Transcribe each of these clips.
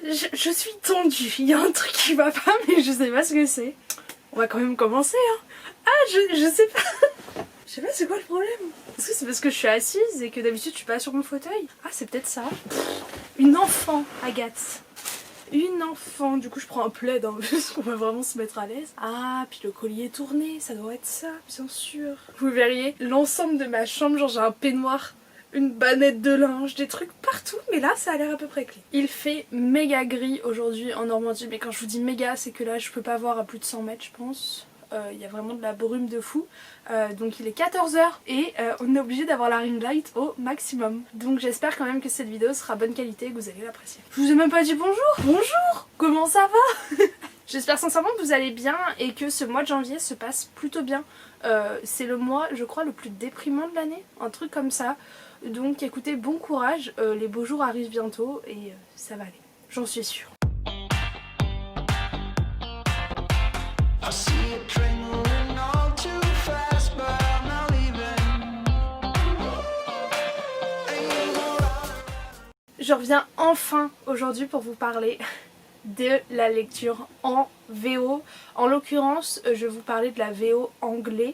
Je suis tendue, il y a un truc qui va pas mais je sais pas ce que c'est. On va quand même commencer hein. Ah je sais pas. Je sais pas c'est quoi le problème. Est-ce que c'est parce que je suis assise et que d'habitude je suis pas sur mon fauteuil? Ah c'est peut-être ça. Une enfant Agathe. Une enfant, du coup je prends un plaid hein, parce qu'on va vraiment se mettre à l'aise. Ah puis le collier tourné, ça doit être ça bien sûr. Vous verriez l'ensemble de ma chambre, genre j'ai un peignoir, une bannette de linge, des trucs partout, mais là ça a l'air à peu près clean. Il fait méga gris aujourd'hui en Normandie, mais quand je vous dis méga c'est que là je peux pas voir à plus de 100 mètres je pense. Il y a vraiment de la brume de fou. Donc il est 14 h et on est obligé d'avoir la ring light au maximum. Donc j'espère quand même que cette vidéo sera bonne qualité et que vous allez l'apprécier. Je vous ai même pas dit bonjour. Bonjour. Comment ça va? J'espère sincèrement que vous allez bien et que ce mois de janvier se passe plutôt bien. C'est le mois je crois le plus déprimant de l'année, un truc comme ça. Donc écoutez, bon courage, les beaux jours arrivent bientôt et ça va aller, j'en suis sûre. Je reviens enfin aujourd'hui pour vous parler de la lecture en VO. En l'occurrence, je vais vous parler de la VO anglaise,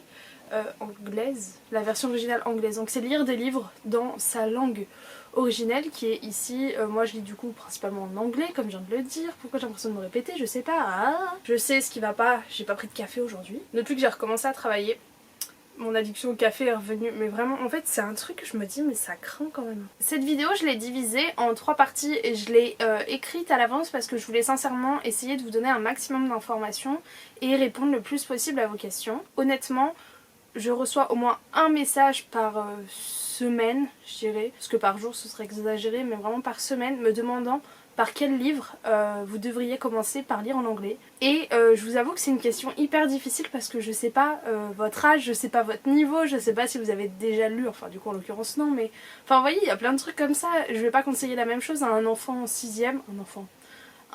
la version originale anglaise. Donc c'est lire des livres dans sa langue originelle qui est ici, moi je lis du coup principalement en anglais comme je viens de le dire. Pourquoi j'ai l'impression de me répéter, je sais pas. Ah, je sais ce qui va pas, j'ai pas pris de café aujourd'hui. Depuis que j'ai recommencé à travailler, mon addiction au café est revenue, mais vraiment en fait c'est un truc que je me dis mais ça craint quand même. Cette vidéo je l'ai divisée en 3 parties et je l'ai écrite à l'avance parce que je voulais sincèrement essayer de vous donner un maximum d'informations et répondre le plus possible à vos questions. Honnêtement je reçois au moins un message par semaine je dirais, parce que par jour ce serait exagéré, mais vraiment par semaine me demandant par quel livre vous devriez commencer par lire en anglais. Et je vous avoue que c'est une question hyper difficile parce que je sais pas votre âge, je sais pas votre niveau, je sais pas si vous avez déjà lu, enfin du coup en l'occurrence non, mais enfin vous voyez il y a plein de trucs comme ça, je vais pas conseiller la même chose à un enfant en 6ème,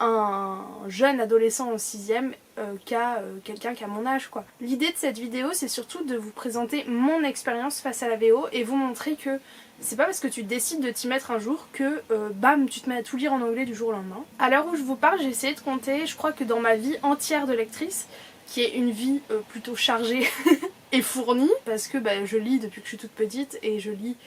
un jeune adolescent en 6ème qu'à quelqu'un qui a mon âge quoi. L'idée de cette vidéo c'est surtout de vous présenter mon expérience face à la VO et vous montrer que c'est pas parce que tu décides de t'y mettre un jour que bam tu te mets à tout lire en anglais du jour au lendemain. À l'heure où je vous parle j'ai essayé de compter, je crois que dans ma vie entière de lectrice, qui est une vie plutôt chargée et fournie, parce que je lis depuis que je suis toute petite et je lis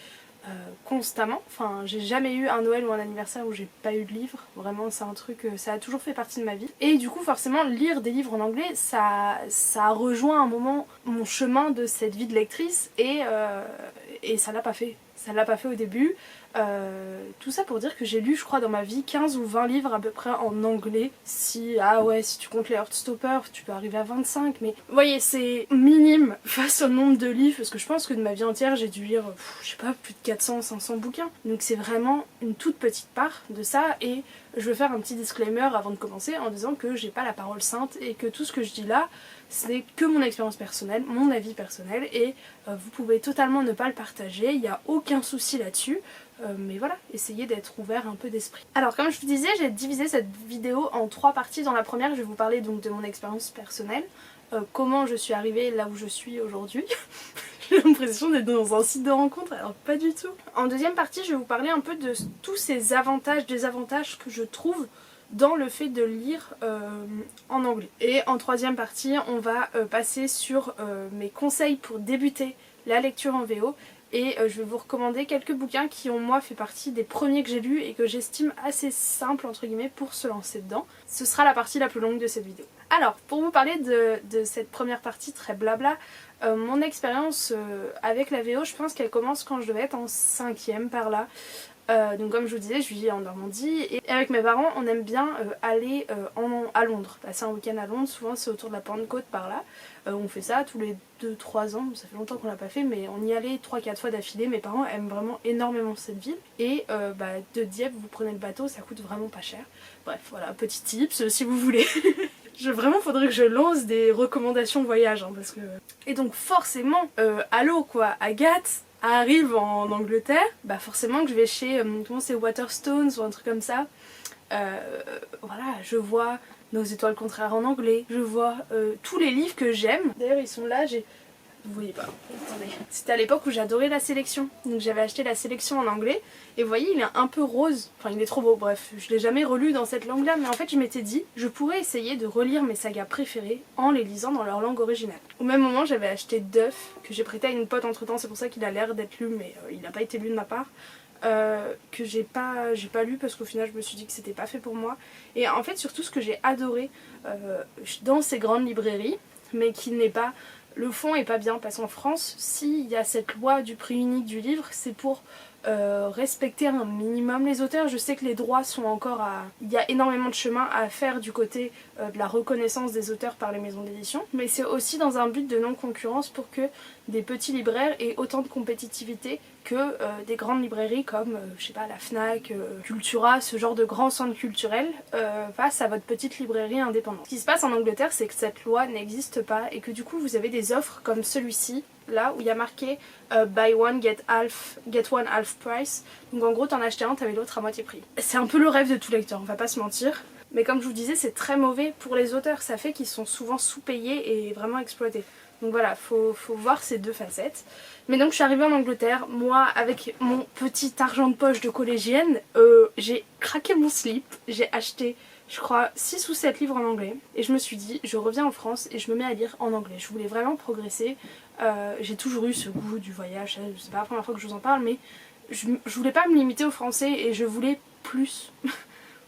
constamment, enfin j'ai jamais eu un Noël ou un anniversaire où j'ai pas eu de livre, vraiment c'est un truc, ça a toujours fait partie de ma vie et du coup forcément lire des livres en anglais ça a rejoint un moment mon chemin de cette vie de lectrice et ça l'a pas fait. Ça l'a pas fait au début. Tout ça pour dire que j'ai lu je crois dans ma vie 15 ou 20 livres à peu près en anglais. Si tu comptes les Heartstopper tu peux arriver à 25 mais vous voyez c'est minime face au nombre de livres parce que je pense que de ma vie entière j'ai dû lire je sais pas plus de 400-500 bouquins. Donc c'est vraiment une toute petite part de ça et je veux faire un petit disclaimer avant de commencer en disant que j'ai pas la parole sainte et que tout ce que je dis là ce n'est que mon expérience personnelle, mon avis personnel et vous pouvez totalement ne pas le partager, il n'y a aucun souci là-dessus. Mais voilà, essayez d'être ouvert un peu d'esprit. Alors comme je vous disais, j'ai divisé cette vidéo en 3 parties. Dans la première, je vais vous parler donc de mon expérience personnelle, comment je suis arrivée là où je suis aujourd'hui. J'ai l'impression d'être dans un site de rencontre, alors pas du tout. En deuxième partie, je vais vous parler un peu de tous ces avantages, désavantages que je trouve dans le fait de lire en anglais. Et en troisième partie, on va passer sur mes conseils pour débuter la lecture en VO. Et je vais vous recommander quelques bouquins qui ont moi fait partie des premiers que j'ai lus et que j'estime assez simples entre guillemets pour se lancer dedans. Ce sera la partie la plus longue de cette vidéo. Alors pour vous parler de cette première partie très blabla, mon expérience avec la VO je pense qu'elle commence quand je devais être en 5ème par là. Donc comme je vous disais je vis en Normandie et avec mes parents on aime bien aller à Londres, passer un week-end à Londres, souvent c'est autour de la Pentecôte par là. On fait ça tous les 2-3 ans, ça fait longtemps qu'on l'a pas fait mais on y allait 3-4 fois d'affilée. Mes parents aiment vraiment énormément cette ville et de Dieppe vous prenez le bateau, ça coûte vraiment pas cher. Bref voilà, petit tips si vous voulez. Vraiment faudrait que je lance des recommandations voyage hein, parce que... Et donc forcément, allô quoi, Agathe arrive en Angleterre, bah forcément que je vais chez, comment c'est, Waterstones ou un truc comme ça. Voilà, je vois Nos étoiles contraires en anglais, je vois tous les livres que j'aime. D'ailleurs ils sont là, j'ai Vous voyez pas, attendez. C'était à l'époque où j'adorais la sélection. Donc j'avais acheté la sélection en anglais. Et vous voyez, il est un peu rose. Enfin, il est trop beau, bref. Je l'ai jamais relu dans cette langue-là. Mais en fait, je m'étais dit, je pourrais essayer de relire mes sagas préférées en les lisant dans leur langue originale. Au même moment, j'avais acheté Duff, que j'ai prêté à une pote entre temps. C'est pour ça qu'il a l'air d'être lu, mais il n'a pas été lu de ma part. Que j'ai pas lu parce qu'au final je me suis dit que c'était pas fait pour moi. Et en fait surtout ce que j'ai adoré dans ces grandes librairies, mais qui n'est pas, le fond est pas bien parce qu'en France, s'il y a cette loi du prix unique du livre, c'est pour respecter un minimum les auteurs. Je sais que les droits sont encore à... Il y a énormément de chemin à faire du côté de la reconnaissance des auteurs par les maisons d'édition, mais c'est aussi dans un but de non-concurrence pour que des petits libraires aient autant de compétitivité que des grandes librairies comme, je sais pas, la Fnac, Cultura, ce genre de grands centres culturels face à votre petite librairie indépendante. Ce qui se passe en Angleterre, c'est que cette loi n'existe pas et que du coup vous avez des offres comme celui-ci, là où il y a marqué buy one get one half price. Donc en gros t'en achetais un, t'avais l'autre à moitié prix. C'est un peu le rêve de tout lecteur, on va pas se mentir. Mais comme je vous disais, c'est très mauvais pour les auteurs, ça fait qu'ils sont souvent sous-payés et vraiment exploités. Donc voilà, faut voir ces deux facettes. Mais donc je suis arrivée en Angleterre, moi avec mon petit argent de poche de collégienne, j'ai craqué mon slip, j'ai acheté je crois 6 ou 7 livres en anglais et je me suis dit je reviens en France et je me mets à lire en anglais. Je voulais vraiment progresser, j'ai toujours eu ce goût du voyage, c'est pas la première fois que je vous en parle, mais je voulais pas me limiter au français et je voulais plus.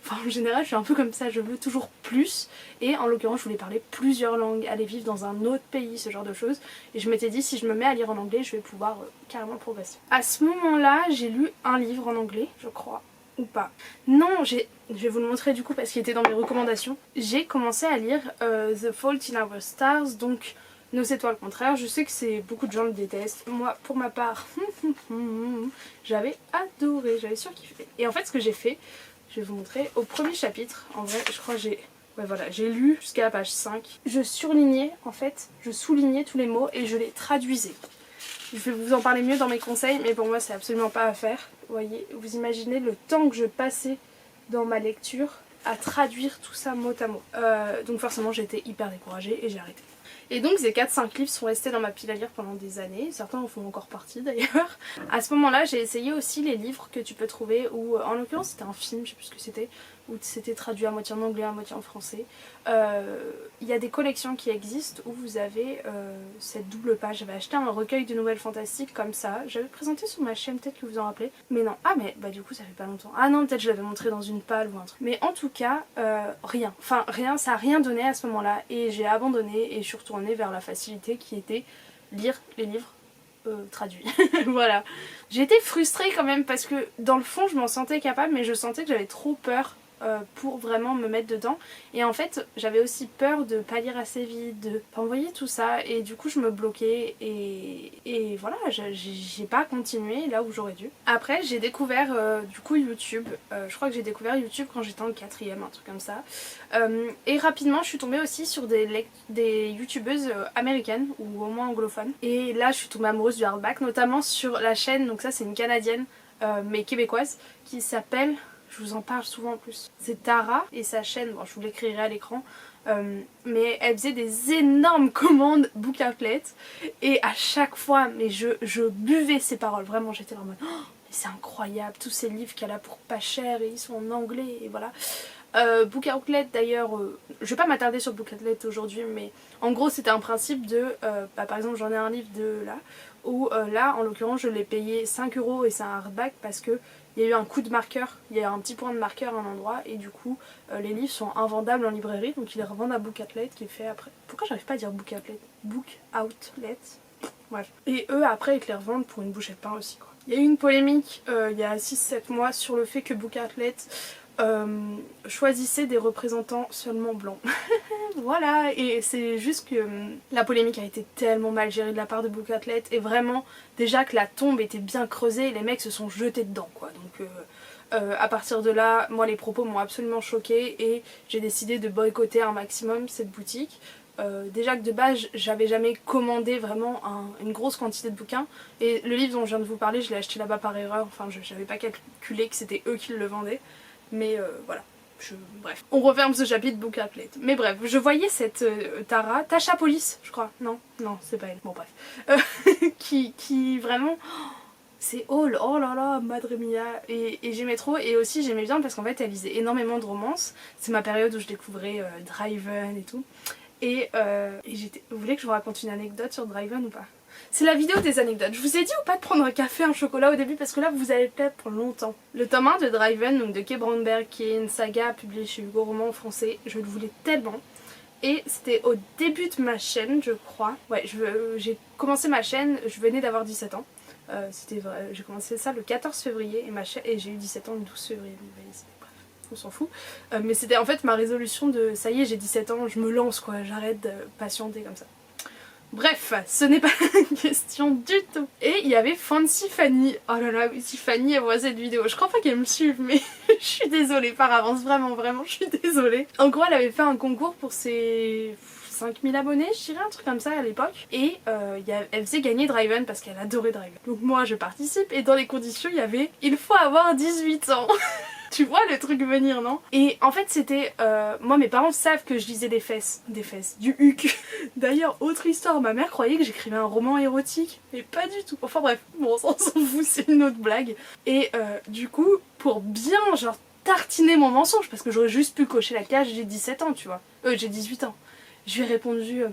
Enfin, en général, je suis un peu comme ça, je veux toujours plus. Et en l'occurrence, je voulais parler plusieurs langues, aller vivre dans un autre pays, ce genre de choses. Et je m'étais dit, si je me mets à lire en anglais, je vais pouvoir carrément progresser. À ce moment-là, j'ai lu un livre en anglais, je crois. Ou pas. Non, je vais vous le montrer du coup parce qu'il était dans mes recommandations. J'ai commencé à lire The Fault in Our Stars, donc Nos étoiles contraires. Je sais que beaucoup de gens le détestent. Moi, pour ma part, j'avais adoré, j'avais surkiffé. Et en fait, ce que j'ai fait, je vais vous montrer, au premier chapitre, en vrai, je crois que j'ai lu jusqu'à la page 5. Je surlignais, en fait, je soulignais tous les mots et je les traduisais. Je vais vous en parler mieux dans mes conseils, mais pour moi, c'est absolument pas à faire. Vous voyez, vous imaginez le temps que je passais dans ma lecture à traduire tout ça mot à mot. Donc forcément, j'étais hyper découragée et j'ai arrêté. Et donc ces 4-5 livres sont restés dans ma pile à lire pendant des années, certains en font encore partie d'ailleurs. À ce moment-là, j'ai essayé aussi les livres que tu peux trouver, ou en l'occurrence c'était un film, je sais plus ce que c'était, où c'était traduit à moitié en anglais, à moitié en français. Il y a des collections qui existent où vous avez cette double page. J'avais acheté un recueil de nouvelles fantastiques comme ça, j'avais présenté sur ma chaîne, peut-être que vous en rappelez. Mais non, ah mais bah du coup ça fait pas longtemps. Ah non, peut-être je l'avais montré dans une palle ou un truc. Mais en tout cas, rien. Enfin rien, ça a rien donné à ce moment-là et j'ai abandonné et je suis retournée vers la facilité qui était lire les livres traduits. Voilà. J'ai été frustrée quand même parce que dans le fond je m'en sentais capable mais je sentais que j'avais trop peur pour vraiment me mettre dedans et en fait j'avais aussi peur de pas lire assez vite, de pas envoyer tout ça et du coup je me bloquais et voilà, j'ai pas continué là où j'aurais dû. Après j'ai découvert du coup YouTube, je crois que j'ai découvert YouTube quand j'étais en 4ème, un truc comme ça, et rapidement je suis tombée aussi sur des youtubeuses américaines ou au moins anglophones et là je suis tombée amoureuse du hardback, notamment sur la chaîne, donc ça c'est une canadienne mais québécoise qui s'appelle, je vous en parle souvent en plus, c'est Tara et sa chaîne, bon je vous l'écrirai à l'écran, mais elle faisait des énormes commandes Book Outlet et à chaque fois mais je buvais ses paroles, vraiment j'étais en mode oh, mais c'est incroyable tous ces livres qu'elle a pour pas cher et ils sont en anglais et voilà. Book Outlet d'ailleurs, je vais pas m'attarder sur Book Outlet aujourd'hui mais en gros c'était un principe de, par exemple j'en ai un livre de là où là en l'occurrence je l'ai payé 5 € et c'est un hardback parce que il y a eu un coup de marqueur, il y a un petit point de marqueur à un endroit et du coup les livres sont invendables en librairie donc ils les revendent à Book Outlet qui est fait après. Pourquoi j'arrive pas à dire Book Outlet? Book Outlet. Bref. Et eux après ils te les revendent pour une bouchée de pain aussi quoi. Il y a eu une polémique il y a 6-7 mois sur le fait que Book Outlet choisissait des représentants seulement blancs. Voilà, et c'est juste que la polémique a été tellement mal gérée de la part de Book Outlet et vraiment déjà que la tombe était bien creusée et les mecs se sont jetés dedans quoi. Donc à partir de là, moi les propos m'ont absolument choquée et j'ai décidé de boycotter un maximum cette boutique. Déjà que de base j'avais jamais commandé vraiment une grosse quantité de bouquins et le livre dont je viens de vous parler je l'ai acheté là-bas par erreur, enfin j'avais pas calculé que c'était eux qui le vendaient. Mais voilà. Bref, on referme ce chapitre book à plate. Mais bref, je voyais cette Tasha Police, je crois. Non, c'est pas elle. Bon bref. Qui vraiment... C'est oh là là, Madre Mia. Et j'aimais trop. Et aussi j'aimais bien parce qu'en fait elle lisait énormément de romances. C'est ma période où je découvrais Driven et tout. Et vous voulez que je vous raconte une anecdote sur Driven ou pas? C'est la vidéo des anecdotes. Je vous ai dit ou pas de prendre un café, un chocolat au début parce que là vous allez peut-être pour longtemps. Le tome 1 de Driven, donc de Kay Brownberg, qui est une saga publiée chez Hugo Roman en français, je le voulais tellement. Et c'était au début de ma chaîne, je crois. Ouais, j'ai commencé ma chaîne, je venais d'avoir 17 ans. J'ai commencé ça le 14 février et j'ai eu 17 ans le 12 février. Donc, bref, on s'en fout. Mais c'était en fait ma résolution de ça y est, j'ai 17 ans, je me lance quoi, j'arrête de patienter comme ça. Bref, ce n'est pas la question du tout. Et il y avait Fancy Fanny. Oh là là, si Fanny elle voit cette vidéo, je crois pas qu'elle me suive, mais je suis désolée par avance, vraiment, je suis désolée. En gros, elle avait fait un concours pour ses 5000 abonnés, je dirais, un truc comme ça à l'époque. Et elle faisait gagner Driven parce qu'elle adorait Driven. Donc moi, je participe et dans les conditions, il y avait « Il faut avoir 18 ans ». Tu vois le truc venir, non? Et en fait c'était... moi mes parents savent que je lisais des fesses, du huc. D'ailleurs, autre histoire, ma mère croyait que j'écrivais un roman érotique, mais pas du tout. Enfin bref, bon on s'en fout, c'est une autre blague. Et du coup, pour bien genre tartiner mon mensonge, parce que j'aurais juste pu cocher la case j'ai 17 ans, tu vois. J'ai 18 ans. Je lui ai répondu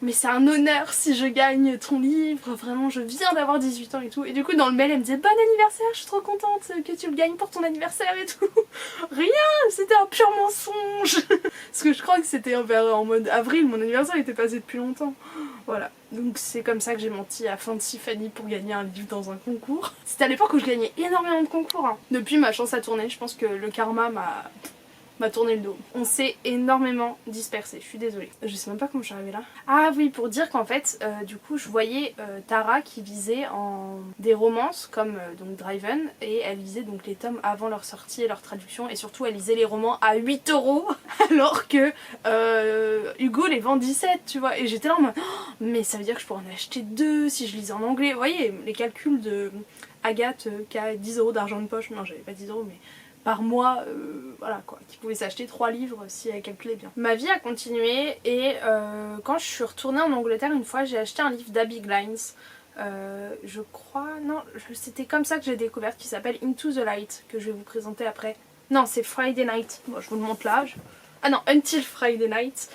mais c'est un honneur si je gagne ton livre, vraiment je viens d'avoir 18 ans et tout. Et du coup dans le mail elle me disait bon anniversaire, je suis trop contente que tu le gagnes pour ton anniversaire et tout. Rien, c'était un pur mensonge. Parce que je crois que c'était en mode avril, mon anniversaire était passé depuis longtemps. Voilà, donc c'est comme ça que j'ai menti à Fancy Fanny pour gagner un livre dans un concours. C'était à l'époque où je gagnais énormément de concours. Hein. Depuis ma chance a tourné, je pense que le karma m'a tourné le dos. On s'est énormément dispersé, je suis désolée. Je sais même pas comment je suis arrivée là. Ah oui, pour dire qu'en fait, du coup, je voyais Tara qui lisait en des romances comme donc Driven, et elle lisait donc les tomes avant leur sortie et leur traduction, et surtout elle lisait les romans à 8 €, alors que Hugo les vend 17, tu vois. Et j'étais là en mode, oh, mais ça veut dire que je pourrais en acheter 2 si je lisais en anglais. Vous voyez, les calculs de Agathe qui a 10 € d'argent de poche, non j'avais pas 10 € mais... par mois, voilà quoi, qui pouvait s'acheter 3 livres si elle calculait bien. Ma vie a continué et quand je suis retournée en Angleterre une fois, j'ai acheté un livre d'Abby Glines, je crois, non, c'était comme ça que j'ai découvert, qui s'appelle Into the Light, que je vais vous présenter après. Non, c'est Friday Night, bon je vous le montre là. Ah non, Until Friday Night,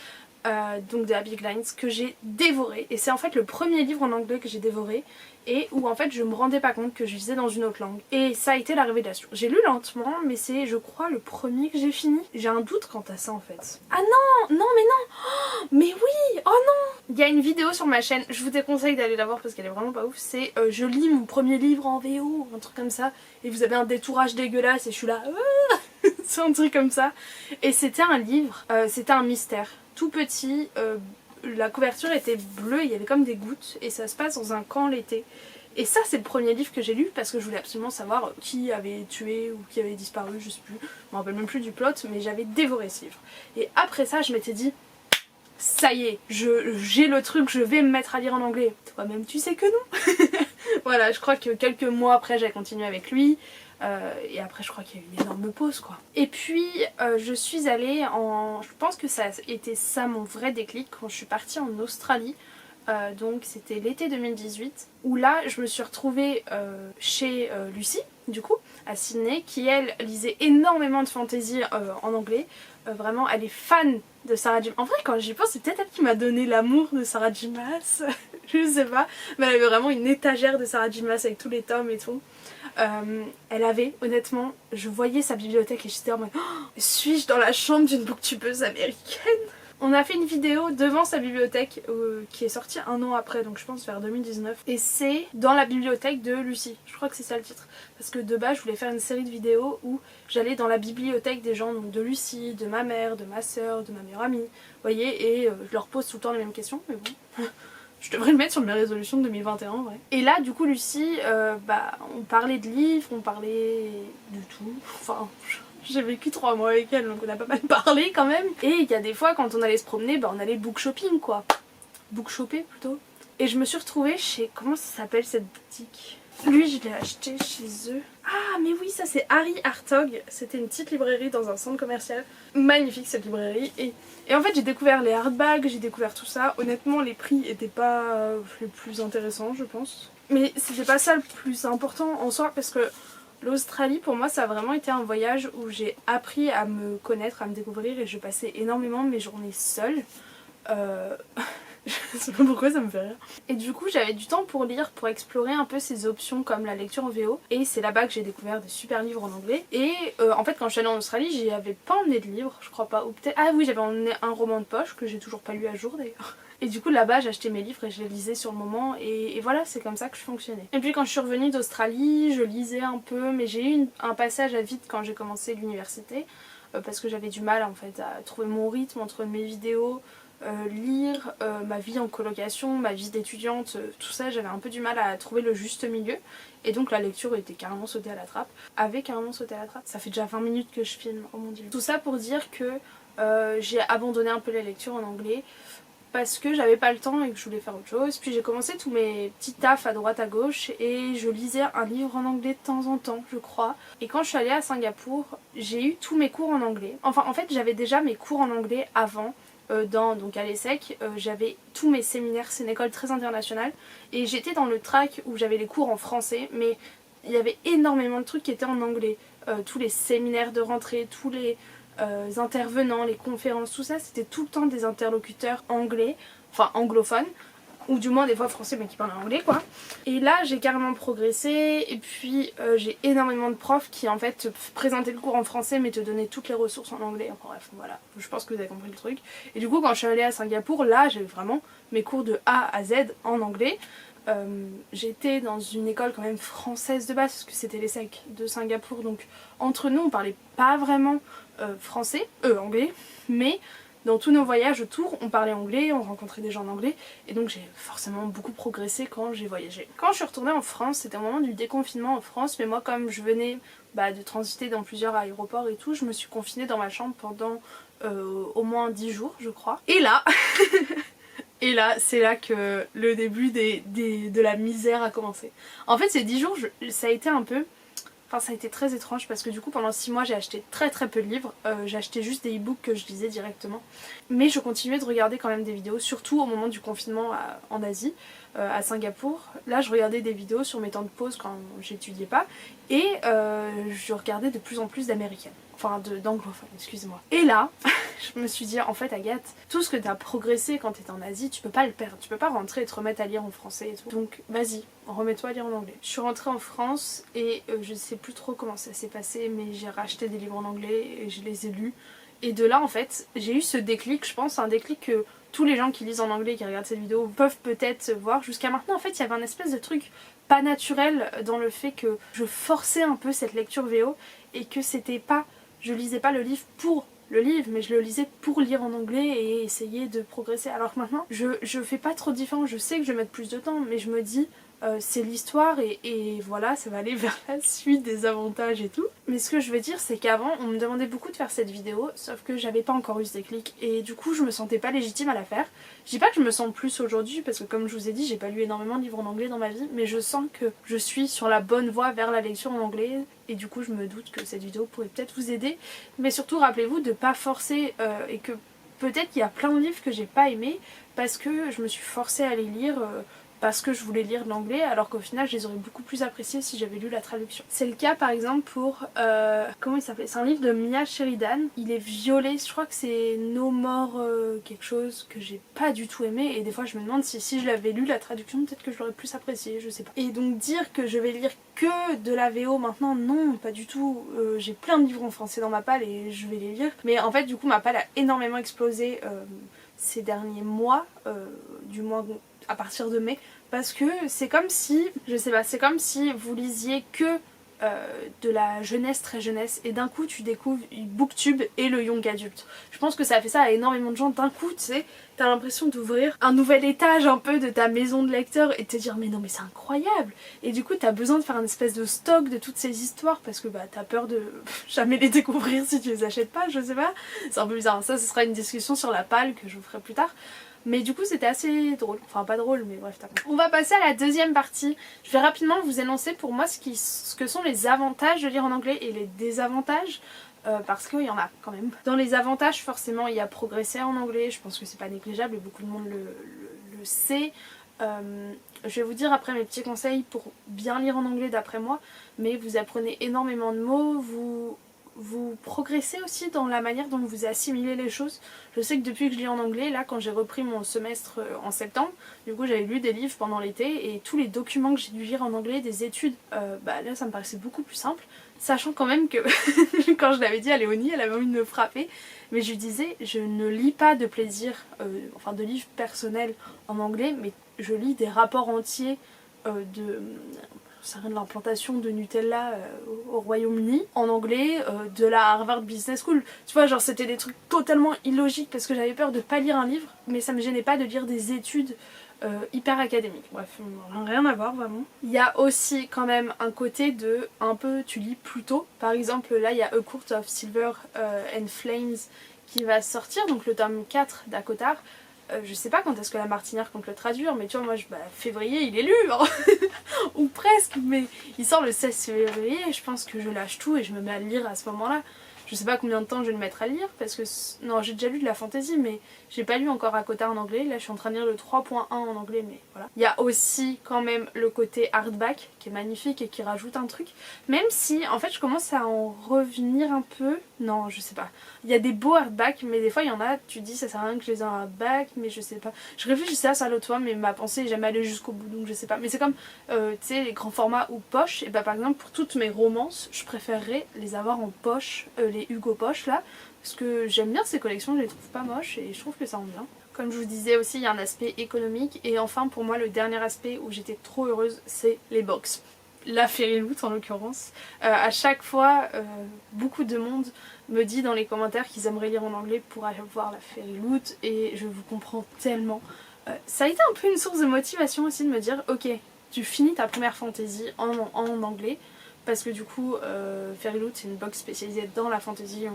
donc de Abby Glines, que j'ai dévoré. Et c'est en fait le premier livre en anglais que j'ai dévoré. Et où en fait je me rendais pas compte que je lisais dans une autre langue. Et ça a été la révélation. J'ai lu lentement mais c'est je crois le premier que j'ai fini. J'ai un doute quant à ça en fait. Ah non, non mais non, oh, mais oui, oh non. Il y a une vidéo sur ma chaîne, je vous déconseille d'aller la voir parce qu'elle est vraiment pas ouf. C'est je lis mon premier livre en VO, un truc comme ça. Et vous avez un détourage dégueulasse et je suis là, c'est un truc comme ça. Et c'était un livre, c'était un mystère. Tout petit, la couverture était bleue, il y avait comme des gouttes et ça se passe dans un camp l'été. Et ça c'est le premier livre que j'ai lu parce que je voulais absolument savoir qui avait tué ou qui avait disparu, je sais plus, je me rappelle même plus du plot, mais j'avais dévoré ce livre. Et après ça je m'étais dit, ça y est, j'ai le truc, je vais me mettre à lire en anglais. Toi-même tu sais que non. Voilà, je crois que quelques mois après j'ai continué avec lui. Et après je crois qu'il y a eu une énorme pause quoi. Et puis je suis allée en... Je pense que ça a été ça mon vrai déclic quand je suis partie en Australie. Donc c'était l'été 2018 où là je me suis retrouvée chez Lucie du coup à Sydney, qui elle lisait énormément de fantasy en anglais. Vraiment elle est fan de Sarah J. En vrai quand j'y pense c'est peut-être elle qui m'a donné l'amour de Sarah J. Maas. Je sais pas, mais elle avait vraiment une étagère de Sarah J. Maas avec tous les tomes et tout. Elle avait, honnêtement, je voyais sa bibliothèque et j'étais en mode oh, suis-je dans la chambre d'une booktubeuse américaine? On a fait une vidéo devant sa bibliothèque qui est sortie un an après, donc je pense vers 2019. Et c'est dans la bibliothèque de Lucie, je crois que c'est ça le titre. Parce que de base je voulais faire une série de vidéos où j'allais dans la bibliothèque des gens, donc de Lucie, de ma mère, de ma soeur, de ma meilleure amie. Vous voyez, et je leur pose tout le temps les mêmes questions, mais bon... Je devrais le mettre sur mes résolutions de 2021 en vrai. Et là du coup Lucie, on parlait de livres, on parlait de tout. Enfin, j'ai vécu 3 mois avec elle donc on a pas mal parlé quand même. Et il y a des fois quand on allait se promener, on allait book shopping quoi. Book shopper plutôt. Et je me suis retrouvée chez... Comment ça s'appelle cette boutique? Lui je l'ai acheté chez eux. Ah mais oui, ça c'est Harry Hartog. C'était une petite librairie dans un centre commercial. Magnifique cette librairie. Et en fait j'ai découvert les hardbacks, j'ai découvert tout ça. Honnêtement les prix étaient pas les plus intéressants je pense. Mais c'était pas ça le plus important en soi, parce que l'Australie pour moi ça a vraiment été un voyage où j'ai appris à me connaître, à me découvrir, et je passais énormément mes journées seule. Je sais pas pourquoi ça me fait rire. Et du coup j'avais du temps pour lire, pour explorer un peu ces options comme la lecture en VO. Et c'est là-bas que j'ai découvert des super livres en anglais. Et en fait quand je suis allée en Australie j'y avais pas emmené de livres, je crois pas. Ou peut-être... Ah oui, j'avais emmené un roman de poche que j'ai toujours pas lu à jour d'ailleurs. Et du coup là-bas j'achetais mes livres et je les lisais sur le moment, et voilà, c'est comme ça que je fonctionnais. Et puis quand je suis revenue d'Australie je lisais un peu, mais j'ai eu un passage à vide quand j'ai commencé l'université. Parce que j'avais du mal en fait à trouver mon rythme entre mes vidéos, lire, ma vie en colocation, ma vie d'étudiante, tout ça, j'avais un peu du mal à trouver le juste milieu. Et donc la lecture était carrément sautée à la trappe. Avait carrément sauté à la trappe. Ça fait déjà 20 minutes que je filme, oh mon dieu. Tout ça pour dire que j'ai abandonné un peu la lecture en anglais parce que j'avais pas le temps et que je voulais faire autre chose. Puis j'ai commencé tous mes petits tafs à droite à gauche et je lisais un livre en anglais de temps en temps, je crois. Et quand je suis allée à Singapour, j'ai eu tous mes cours en anglais. Enfin en fait j'avais déjà mes cours en anglais avant. Donc à l'ESSEC, j'avais tous mes séminaires, c'est une école très internationale, et j'étais dans le track où j'avais les cours en français, mais il y avait énormément de trucs qui étaient en anglais. Tous les séminaires de rentrée, tous les intervenants, les conférences, tout ça, c'était tout le temps des interlocuteurs anglais, enfin anglophones, ou du moins des fois français mais qui parlaient anglais quoi. Et là j'ai carrément progressé, et puis j'ai énormément de profs qui en fait te présentaient le cours en français mais te donnaient toutes les ressources en anglais. Enfin bref, voilà, je pense que vous avez compris le truc. Et du coup quand je suis allée à Singapour, là j'ai vraiment mes cours de A à Z en anglais. J'étais dans une école quand même française de base parce que c'était l'ESSEC de Singapour, donc entre nous on parlait pas vraiment anglais, mais dans tous nos voyages autour, on parlait anglais, on rencontrait des gens en anglais, et donc j'ai forcément beaucoup progressé quand j'ai voyagé. Quand je suis retournée en France, c'était au moment du déconfinement en France, mais moi comme je venais de transiter dans plusieurs aéroports et tout, je me suis confinée dans ma chambre pendant au moins 10 jours je crois. Et là, et là c'est là que le début de la misère a commencé. En fait ces 10 jours, ça a été un peu... Enfin ça a été très étrange parce que du coup pendant 6 mois j'ai acheté très peu de livres, j'ai acheté juste des e-books que je lisais directement. Mais je continuais de regarder quand même des vidéos, surtout au moment du confinement en Asie, à Singapour. Là je regardais des vidéos sur mes temps de pause quand j'étudiais pas, et je regardais de plus en plus d'américaines, enfin d'anglophones, excusez-moi. Et là je me suis dit en fait Agathe, tout ce que t'as progressé quand t'étais en Asie, tu peux pas le perdre, tu peux pas rentrer et te remettre à lire en français et tout. Donc vas-y, remets-toi à lire en anglais. Je suis rentrée en France et je sais plus trop comment ça s'est passé, mais j'ai racheté des livres en anglais et je les ai lus. Et de là en fait, j'ai eu ce déclic, je pense, un déclic que tous les gens qui lisent en anglais et qui regardent cette vidéo peuvent peut-être voir. Jusqu'à maintenant en fait il y avait un espèce de truc pas naturel dans le fait que je forçais un peu cette lecture VO et que c'était pas... Je lisais pas le livre pour le livre, mais je le lisais pour lire en anglais et essayer de progresser. Alors que maintenant, je fais pas trop différent, je sais que je vais mettre plus de temps, mais je me dis c'est l'histoire et voilà, ça va aller vers la suite des avantages et tout. Mais ce que je veux dire, c'est qu'avant, on me demandait beaucoup de faire cette vidéo, sauf que j'avais pas encore eu ce déclic, et du coup je me sentais pas légitime à la faire. Je dis pas que je me sens plus aujourd'hui, parce que comme je vous ai dit, j'ai pas lu énormément de livres en anglais dans ma vie, mais je sens que je suis sur la bonne voie vers la lecture en anglais, et du coup je me doute que cette vidéo pourrait peut-être vous aider. Mais surtout rappelez-vous de pas forcer, et que peut-être qu'il y a plein de livres que j'ai pas aimés, parce que je me suis forcée à les lire... parce que je voulais lire de l'anglais, alors qu'au final je les aurais beaucoup plus appréciés si j'avais lu la traduction. C'est le cas par exemple pour... comment il s'appelait? C'est un livre de Mia Sheridan. Il est violet, je crois que c'est No More quelque chose que j'ai pas du tout aimé, et des fois je me demande si je l'avais lu la traduction, peut-être que je l'aurais plus apprécié, je sais pas. Et donc dire que je vais lire que de la VO maintenant, non, pas du tout. J'ai plein de livres en français dans ma palle et je vais les lire. Mais en fait du coup ma palle a énormément explosé ces derniers mois, du moins à partir de mai, parce que c'est comme si, je sais pas, c'est comme si vous lisiez que de la jeunesse très jeunesse, et d'un coup tu découvres Booktube et le young adulte. Je pense que ça a fait ça à énormément de gens. D'un coup tu sais, t'as l'impression d'ouvrir un nouvel étage un peu de ta maison de lecteur et de te dire mais non mais c'est incroyable, et du coup t'as besoin de faire un espèce de stock de toutes ces histoires parce que t'as peur de jamais les découvrir si tu les achètes pas, je sais pas, c'est un peu bizarre. Ça ce sera une discussion sur la palle que je vous ferai plus tard. Mais du coup c'était assez drôle, enfin pas drôle mais bref t'as compris. On va passer à la deuxième partie. Je vais rapidement vous énoncer pour moi ce que sont les avantages de lire en anglais et les désavantages. Parce qu'il y en a quand même. Dans les avantages forcément il y a progresser en anglais, je pense que c'est pas négligeable et beaucoup de monde le sait. Je vais vous dire après mes petits conseils pour bien lire en anglais d'après moi, mais vous apprenez énormément de mots, vous progressez aussi dans la manière dont vous assimilez les choses. Je sais que depuis que je lis en anglais, là quand j'ai repris mon semestre en septembre, du coup j'avais lu des livres pendant l'été et tous les documents que j'ai dû lire en anglais, des études, là ça me paraissait beaucoup plus simple. Sachant quand même que quand je l'avais dit à Léonie, elle avait envie de me frapper, mais je lui disais je ne lis pas de plaisir, enfin de livres personnels en anglais, mais je lis des rapports entiers de l'implantation de Nutella au Royaume-Uni en anglais, de la Harvard Business School. Tu vois, genre c'était des trucs totalement illogiques parce que j'avais peur de pas lire un livre, mais ça me gênait pas de lire des études hyper académiques. Bref, rien à voir vraiment. Il y a aussi quand même un côté de un peu tu lis plus tôt. Par exemple là il y a A Court of Silver and Flames qui va sortir, donc le tome 4 d'Acotar. Je sais pas quand est-ce que la Martinière compte le traduire, mais tu vois, moi, février, il est lu, hein. Ou presque, mais il sort le 16 février, et je pense que je lâche tout et je me mets à le lire à ce moment-là. Je sais pas combien de temps je vais le mettre à lire, parce que... Non, j'ai déjà lu de la fantasy, mais j'ai pas lu encore Akotar en anglais. Là, je suis en train de lire le 3.1 en anglais, mais voilà. Il y a aussi, quand même, le côté hardback, qui est magnifique et qui rajoute un truc. Même si, en fait, je commence à en revenir un peu... Non, je sais pas. Il y a des beaux hardbacks, mais des fois, il y en a, tu te dis, ça sert à rien que je les ai en hardback, mais je sais pas. Je réfléchissais à ça l'autre fois, mais ma pensée est jamais allée jusqu'au bout, donc je sais pas. Mais c'est comme, tu sais, les grands formats ou poche, et bah par exemple, pour toutes mes romances, je préférerais les avoir en poche, les Hugo Poche là, parce que j'aime bien ces collections, je les trouve pas moches, et je trouve que ça rend bien. Comme je vous disais aussi, il y a un aspect économique, et enfin, pour moi, le dernier aspect où j'étais trop heureuse, c'est les box. La Fairyloot en l'occurrence. À chaque fois, beaucoup de monde me dit dans les commentaires qu'ils aimeraient lire en anglais pour aller voir la Fairyloot et je vous comprends tellement. Ça a été un peu une source de motivation aussi de me dire ok, tu finis ta première fantasy en anglais parce que du coup Fairyloot c'est une box spécialisée dans la fantasy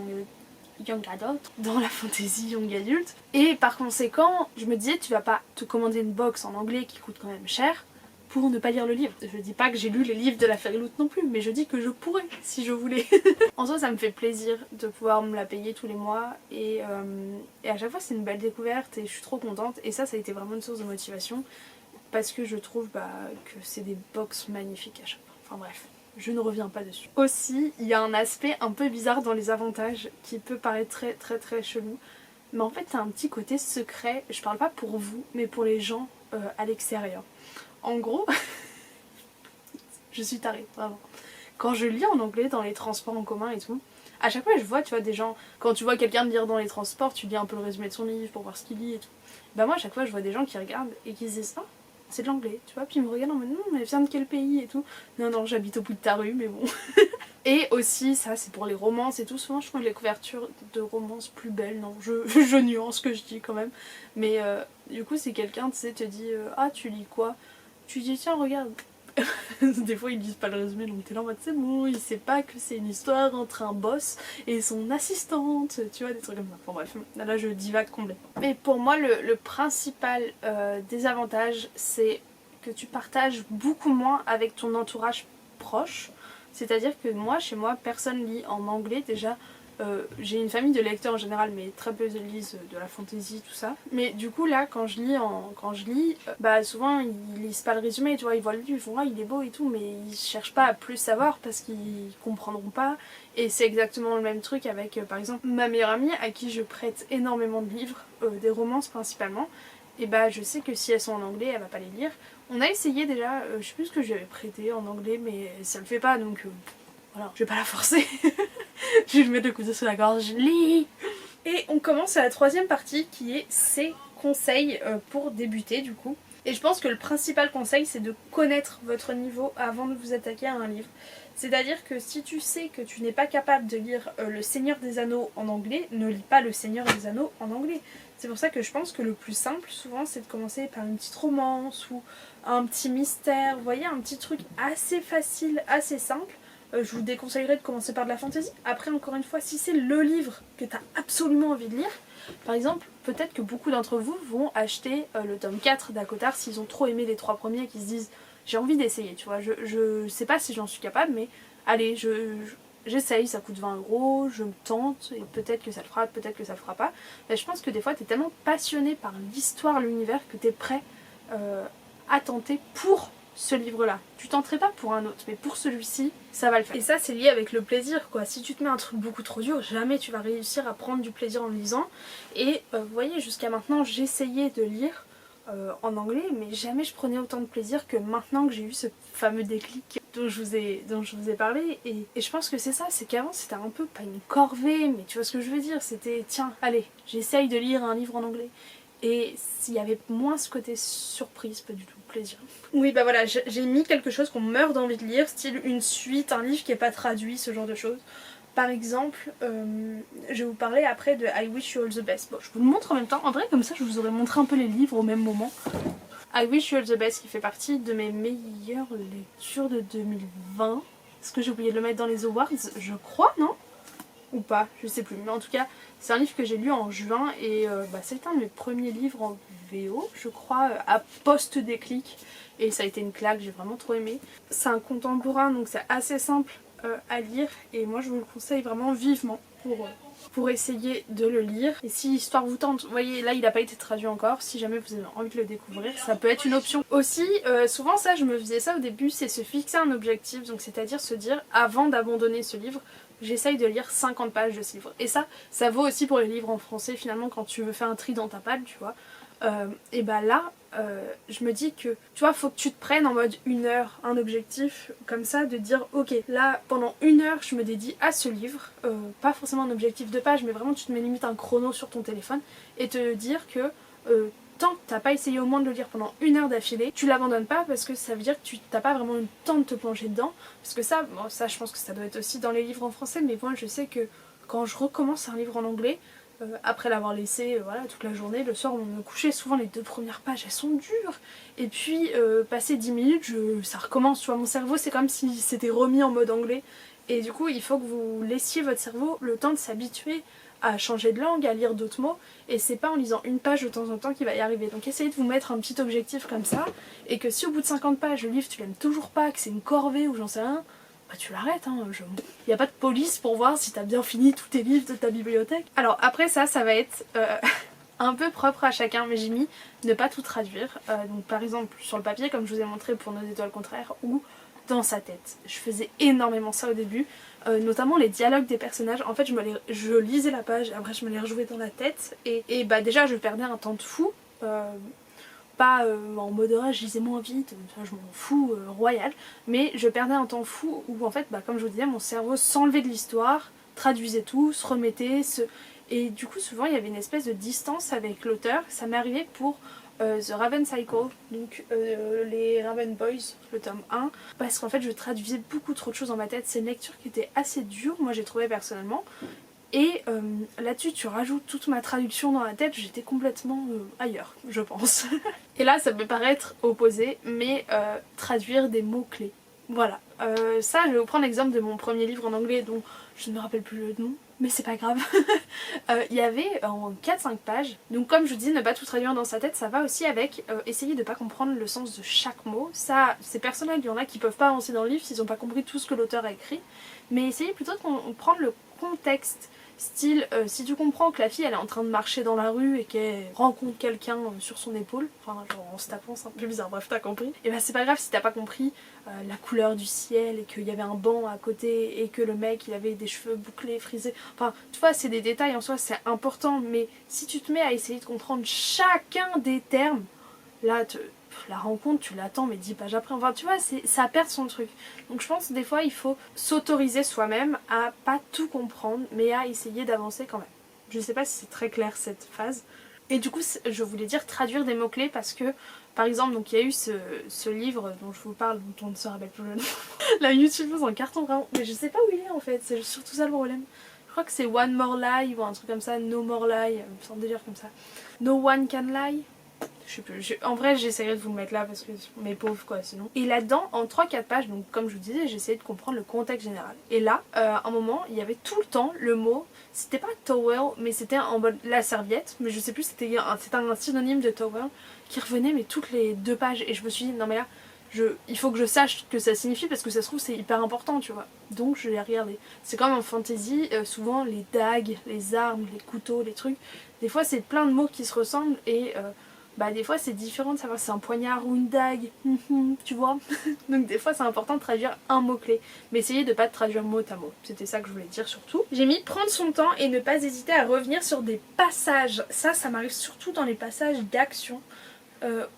young adult, dans la fantasy young adulte et par conséquent je me disais tu vas pas te commander une box en anglais qui coûte quand même cher pour ne pas lire le livre. Je dis pas que j'ai lu les livres de la Fairyloot non plus, mais je dis que je pourrais si je voulais. En soi ça me fait plaisir de pouvoir me la payer tous les mois et à chaque fois c'est une belle découverte et je suis trop contente et ça a été vraiment une source de motivation parce que je trouve que c'est des box magnifiques à chaque fois. Enfin bref, je ne reviens pas dessus. Aussi, il y a un aspect un peu bizarre dans les avantages qui peut paraître très très très chelou, mais en fait t'as un petit côté secret, je parle pas pour vous, mais pour les gens à l'extérieur. En gros, je suis tarée, vraiment. Quand je lis en anglais dans les transports en commun et tout, à chaque fois je vois, tu vois, des gens, quand tu vois quelqu'un lire dans les transports, tu lis un peu le résumé de son livre pour voir ce qu'il lit et tout. Bah moi à chaque fois je vois des gens qui regardent et qui se disent ah, c'est de l'anglais, tu vois, puis ils me regardent en mode non, mais elle vient de quel pays et tout. Non, non, j'habite au bout de ta rue, mais bon. Et aussi, ça c'est pour les romances et tout, souvent je trouve les couvertures de romances plus belles, non, je nuance ce que je dis quand même. Mais du coup, si quelqu'un, tu sais, te dit ah, tu lis quoi? Tu dis tiens regarde. Des fois ils disent pas le résumé donc t'es là en mode c'est bon, il sait pas que c'est une histoire entre un boss et son assistante, tu vois, des trucs comme ça. Bon bref, là je divague complètement. Mais pour moi le principal désavantage c'est que tu partages beaucoup moins avec ton entourage proche. C'est-à-dire que moi, chez moi, personne lit en anglais déjà. J'ai une famille de lecteurs en général mais très peu lisent de la fantasy tout ça, mais du coup là quand je lis souvent ils lisent pas le résumé, tu vois, ils voient le livre, ils font ah il est beau et tout, mais ils cherchent pas à plus savoir parce qu'ils comprendront pas. Et c'est exactement le même truc avec par exemple ma meilleure amie à qui je prête énormément de livres, des romances principalement, et je sais que si elles sont en anglais elle va pas les lire. On a essayé déjà, je sais plus ce que j'avais prêté en anglais mais ça le fait pas donc voilà, je vais pas la forcer. Je vais lui mettre le couteau sous la gorge. Lis. Et on commence à la troisième partie qui est ces conseils pour débuter du coup. Et je pense que le principal conseil c'est de connaître votre niveau avant de vous attaquer à un livre. C'est-à-dire que si tu sais que tu n'es pas capable de lire Le Seigneur des Anneaux en anglais, ne lis pas Le Seigneur des Anneaux en anglais. C'est pour ça que je pense que le plus simple souvent c'est de commencer par une petite romance ou un petit mystère, vous voyez, un petit truc assez facile, assez simple, je vous déconseillerais de commencer par de la fantasy. Après, encore une fois, si c'est le livre que tu as absolument envie de lire, par exemple, peut-être que beaucoup d'entre vous vont acheter le tome 4 d'Akotar s'ils ont trop aimé les 3 premiers et qu'ils se disent j'ai envie d'essayer, tu vois. Je sais pas si j'en suis capable, mais allez, j'essaye, ça coûte 20 €, je me tente, et peut-être que ça le fera, peut-être que ça le fera pas. Mais je pense que des fois, t'es tellement passionné par l'histoire, l'univers, que t'es prêt à tenter pour ce livre-là. Tu tenterais pas pour un autre, mais pour celui-ci, ça va le faire. Et ça, c'est lié avec le plaisir, quoi. Si tu te mets un truc beaucoup trop dur, jamais tu vas réussir à prendre du plaisir en lisant. Et vous voyez, jusqu'à maintenant, j'essayais de lire en anglais, mais jamais je prenais autant de plaisir que maintenant que j'ai eu ce fameux déclic dont je vous ai parlé. Et je pense que c'est ça, c'est qu'avant c'était un peu, pas une corvée, mais tu vois ce que je veux dire, c'était tiens, allez, j'essaye de lire un livre en anglais. Et s'il y avait moins ce côté surprise, pas du tout plaisir. Oui, bah voilà, j'ai mis quelque chose qu'on meurt d'envie de lire, style une suite, un livre qui est pas traduit, ce genre de choses. Par exemple, je vais vous parler après de I Wish You All The Best. Bon, je vous le montre en même temps. En vrai, comme ça, je vous aurais montré un peu les livres au même moment. I Wish You All The Best, qui fait partie de mes meilleures lectures de 2020. Est-ce que j'ai oublié de le mettre dans les awards? Je crois, non? Ou pas, je sais plus. Mais en tout cas, c'est un livre que j'ai lu en juin et c'est un de mes premiers livres en VO, je crois, à post-déclic. Et ça a été une claque, j'ai vraiment trop aimé. C'est un contemporain, donc c'est assez simple à lire et moi je vous le conseille vraiment vivement pour essayer de le lire. Et si l'histoire vous tente, vous voyez là il n'a pas été traduit encore, si jamais vous avez envie de le découvrir, ça peut être une option. Aussi, souvent ça je me faisais ça au début, c'est se fixer un objectif, donc c'est-à-dire se dire avant d'abandonner ce livre, j'essaye de lire 50 pages de ce livre. Et ça vaut aussi pour les livres en français finalement quand tu veux faire un tri dans ta palle, tu vois. Et bah là, je me dis que, tu vois, faut que tu te prennes en mode 1 heure, un objectif comme ça, de dire ok, là pendant 1 heure je me dédie à ce livre, pas forcément un objectif de page, mais vraiment tu te mets limite un chrono sur ton téléphone et te dire que tant que t'as pas essayé au moins de le lire pendant 1 heure d'affilée, tu l'abandonnes pas parce que ça veut dire que tu t'as pas vraiment eu le temps de te plonger dedans. Parce que ça, bon, ça je pense que ça doit être aussi dans les livres en français, mais moi je sais que quand je recommence un livre en anglais, après l'avoir laissé voilà, toute la journée, le soir on me couchait, souvent les 2 premières pages elles sont dures. Et puis passé 10 minutes, ça recommence, tu vois, mon cerveau c'est comme si c'était remis en mode anglais. Et du coup il faut que vous laissiez votre cerveau le temps de s'habituer à changer de langue, à lire d'autres mots, et c'est pas en lisant une page de temps en temps qu'il va y arriver. Donc essayez de vous mettre un petit objectif comme ça, et que si au bout de 50 pages le livre tu l'aimes toujours pas, que c'est une corvée ou j'en sais rien, bah tu l'arrêtes, hein. Y a pas de police pour voir si t'as bien fini tous tes livres de ta bibliothèque. Alors après ça va être un peu propre à chacun, mais j'ai mis ne pas tout traduire. Donc par exemple sur le papier comme je vous ai montré pour Nos étoiles contraires, ou dans sa tête. Je faisais énormément ça au début, notamment les dialogues des personnages. En fait je lisais la page, après je me les rejouais dans la tête et bah déjà je perdais un temps de fou. Pas en mode ah, je lisais moins vite, ça je m'en fous, royal, mais je perdais un temps fou où en fait bah, comme je vous disais mon cerveau s'enlevait de l'histoire, traduisait tout, se remettait, et du coup souvent il y avait une espèce de distance avec l'auteur. Ça m'est arrivé pour The Raven Cycle, donc les Raven Boys, le tome 1, parce qu'en fait je traduisais beaucoup trop de choses dans ma tête. C'est une lecture qui était assez dure, moi j'ai trouvé personnellement. Et là-dessus tu rajoutes toute ma traduction dans la tête, j'étais complètement ailleurs, je pense. Et là ça peut paraître opposé, mais traduire des mots-clés. Voilà. Ça je vais vous prendre l'exemple de mon premier livre en anglais dont je ne me rappelle plus le nom, mais c'est pas grave. Il y avait en 4-5 pages, donc comme je vous dis, ne pas tout traduire dans sa tête, ça va aussi avec essayer de pas comprendre le sens de chaque mot. Ça, c'est personnel, il y en a qui peuvent pas avancer dans le livre s'ils n'ont pas compris tout ce que l'auteur a écrit, mais essayez plutôt de comprendre le contexte. Style, si tu comprends que la fille elle est en train de marcher dans la rue et qu'elle rencontre quelqu'un sur son épaule, enfin genre en se tapant, c'est un peu bizarre, bref t'as compris, et bah c'est pas grave si t'as pas compris la couleur du ciel et qu'il y avait un banc à côté et que le mec il avait des cheveux bouclés, frisés, enfin tu vois c'est des détails en soi, c'est important, mais si tu te mets à essayer de comprendre chacun des termes, là la rencontre tu l'attends mais 10 pages après, enfin tu vois ça perd son truc. Donc je pense que des fois il faut s'autoriser soi-même à pas tout comprendre mais à essayer d'avancer quand même. Je sais pas si c'est très clair cette phase. Et du coup je voulais dire traduire des mots-clés parce que par exemple donc il y a eu ce livre dont je vous parle dont on ne se rappelle plus le nom. La youtubeuse en carton vraiment, mais je sais pas où il est en fait, c'est surtout ça le problème. Je crois que c'est One More Lie ou un truc comme ça, No More Lie, un délire comme ça. No One Can Lie. Je sais plus. En vrai, j'essaierai de vous le mettre là parce que mes pauvres quoi, sinon. Et là-dedans, en 3-4 pages, donc comme je vous disais, j'essayais de comprendre le contexte général. Et là, à un moment, il y avait tout le temps le mot, c'était pas towel, mais c'était en mode la serviette, mais je sais plus, c'était un synonyme de towel qui revenait, mais toutes les 2 pages. Et je me suis dit, non mais là, il faut que je sache ce que ça signifie parce que ça se trouve, c'est hyper important, tu vois. Donc je l'ai regardé. C'est comme en fantasy, souvent les dagues, les armes, les couteaux, les trucs. Des fois, c'est plein de mots qui se ressemblent et. Bah des fois c'est différent de savoir si c'est un poignard ou une dague, tu vois. Donc des fois c'est important de traduire un mot-clé. Mais essayez de pas traduire mot à mot. C'était ça que je voulais dire surtout. J'ai mis prendre son temps et ne pas hésiter à revenir sur des passages. Ça m'arrive surtout dans les passages d'action.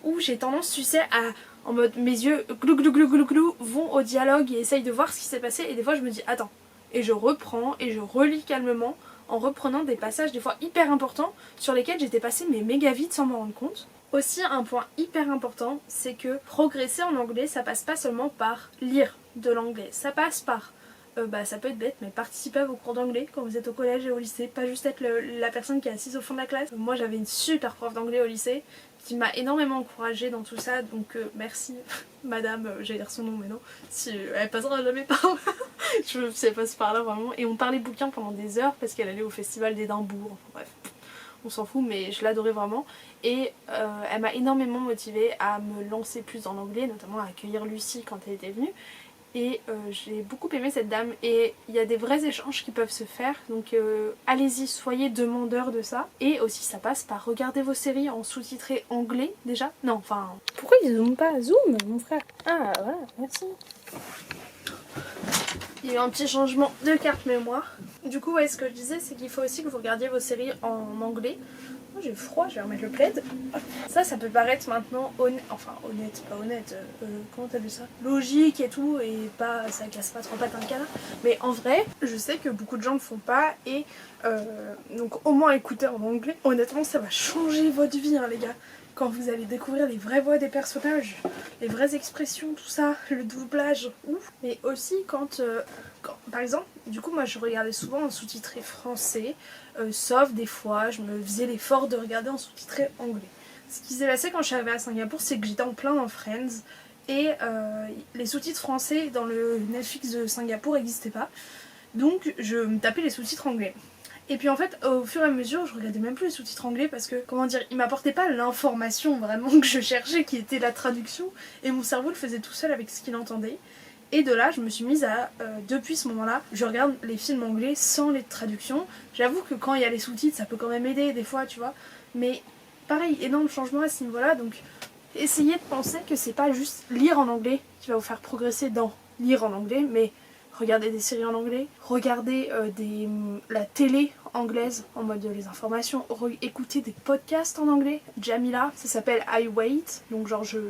Où j'ai tendance, tu sais, à... En mode mes yeux glou glou glou glou glou vont au dialogue et essayent de voir ce qui s'est passé. Et des fois je me dis attends. Et je reprends et je relis calmement. En reprenant des passages des fois hyper importants sur lesquels j'étais passée mais méga vite sans m'en rendre compte. Aussi un point hyper important, c'est que progresser en anglais ça passe pas seulement par lire de l'anglais, ça passe par, ça peut être bête mais participer à vos cours d'anglais quand vous êtes au collège et au lycée, pas juste être la personne qui est assise au fond de la classe. Moi j'avais une super prof d'anglais au lycée qui m'a énormément encouragée dans tout ça, donc merci madame, j'allais dire son nom mais non, si elle passera jamais par là, je sais elle passe par là vraiment, et on parlait bouquins pendant des heures parce qu'elle allait au festival d'Édimbourg, enfin bref, on s'en fout mais je l'adorais vraiment, et elle m'a énormément motivée à me lancer plus dans l'anglais, notamment à accueillir Lucie quand elle était venue. Et j'ai beaucoup aimé cette dame et il y a des vrais échanges qui peuvent se faire, donc allez-y, soyez demandeurs de ça. Et aussi ça passe par regarder vos séries en sous-titré anglais déjà. Non, enfin... Pourquoi ils zooment pas? Zoom mon frère. Ah voilà, merci. Il y a eu un petit changement de carte mémoire. Du coup ouais, ce que je disais c'est qu'il faut aussi que vous regardiez vos séries en anglais. Oh, j'ai froid, je vais remettre le plaid. Ça peut paraître maintenant honnête, enfin honnête, pas honnête, comment t'as vu ça? Logique et tout, et pas, ça casse pas trop pattes un canard. Mais en vrai, je sais que beaucoup de gens le font pas, et donc au moins écouter en anglais, honnêtement ça va changer votre vie hein, les gars. Quand vous allez découvrir les vraies voix des personnages, les vraies expressions, tout ça, le doublage, ouf. Mais aussi quand, par exemple, du coup moi je regardais souvent en sous-titré français, sauf des fois je me faisais l'effort de regarder en sous-titré anglais. Ce qui s'est passé quand je suis arrivée à Singapour, c'est que j'étais en plein dans Friends, et les sous-titres français dans le Netflix de Singapour n'existaient pas, donc je me tapais les sous-titres anglais. Et puis en fait, au fur et à mesure, je regardais même plus les sous-titres anglais parce que, comment dire, ils m'apportaient pas l'information vraiment que je cherchais, qui était la traduction, et mon cerveau le faisait tout seul avec ce qu'il entendait. Et de là, je me suis mise à, depuis ce moment-là, je regarde les films anglais sans les traductions. J'avoue que quand il y a les sous-titres, ça peut quand même aider des fois, tu vois. Mais pareil, énorme changement à ce niveau-là, donc essayez de penser que c'est pas juste lire en anglais qui va vous faire progresser dans lire en anglais, mais regarder des séries en anglais, regarder la télé anglaise en mode les informations, écouter des podcasts en anglais. Jamila, ça s'appelle I Wait, donc genre je